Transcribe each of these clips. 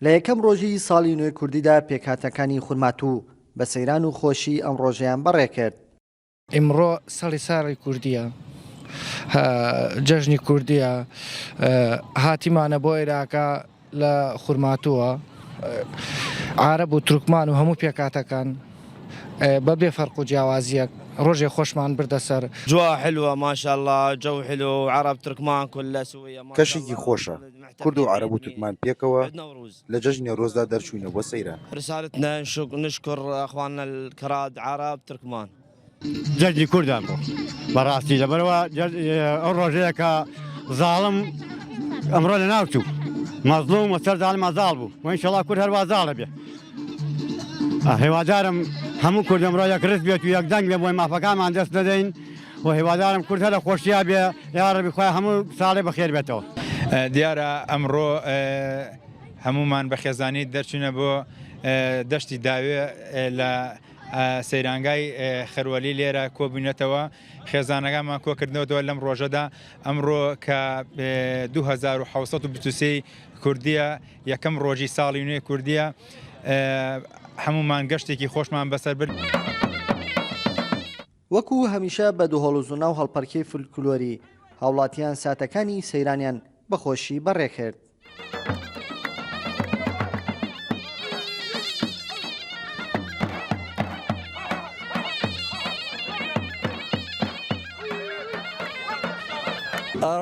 لە یەکەم ڕۆژی ساڵی نوێی کوردیدا پێکهاتەکانی خورماتوو بە سەیران و خۆشی ئەم ڕۆژەیان بەڕێکرد. ئیمڕۆ سەڵی ساڕی کوردیە، جەژنی کوردیە، هاتیمانە بۆ عێراقا لە خورماتووە، عارەب و تورکمان و هەموو پێکاتەکان بەبێ فەرق و جیاوازیەک ڕۆژێ خۆشمان بردەسەر. جوا حلوة ما شاء الله، جو حلو، عرب تركمان كلها سوية. کەشێکی خۆشە، کورد و عرب و تورکمان پێکەوە لە جەژنی ڕۆزدا دەرچوونە بۆ سەیران. رسالتنا نشكر اخواننا الكراد عرب تركمان. جەژنی کوردان بۆ بەڕاستی لەبەرەوە ئەو ڕۆژەیە کە زاڵم ئەمڕۆ لە ناوچوو مەزلوم و سەر زاڵم ئازاڵ بوو و ئینشەڵا کورد هەروە زاڵە بێ. هێوادارم هەموو کورد ئەمڕۆ یەکڕست بێت و یەکدەنگ بێ بۆی مافەکانمان دەست دەدەین و هێوادارم کورد هەر لە خۆشییا بێ، یا ڕەبی خۆی هەموو ساڵێ بەخێر بێتەوە. دیارە ئەمڕۆ هەمومان بە خێزانی دەرچوونە بۆ دەشتی داوێ لە سەیرانگای خەروەلی لێرە کۆبوونێتەوە، خێزانەکانمان کۆکردنەوەەوە لەم ڕۆژەدا. ئەمڕۆ کە 2723 کوردیە، یەکەم ڕۆژی ساڵی نوێی کوردیە، هەمومان گەشتێکی خۆشمان بەسەر برد. وەکو هەمیشە بە دووهۆڵوزونا و هەڵپەرکەی فولکلۆری هاوڵاتیان ساتەکانی سەیرانیان بەخۆشی بەڕێکرد.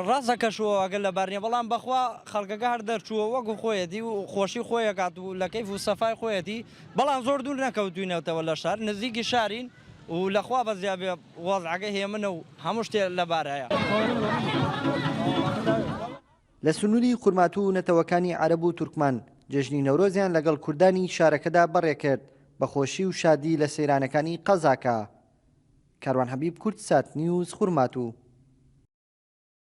ڕاستە کەشووە ئەگەر لە بارنیە، بەڵام بەخوا خەڵکەکە هەر دەرچووە وەکو خۆیەتی و خۆشی خۆیەکات و لە کەیف و سەفای خۆیەتی، بەڵام زۆر دوور نەکەوتوینەوەتەوە لە شار، نزیکی شارین و لەخوا بەزیابێ وەزعەکە هێمنە و هەموو شتێ لە بارایە. لە سنووری خورماتوو و نەتەوەکانی عەرەب و تورکمان جەژنی نەورۆزیان لەگەڵ کوردانی شارەکەدا بەڕێکرد بە خۆشی و شادی لە سەیرانەکانی قەزاکە. کاروان حەبیب، کورتسات نیوز، خورماتوو.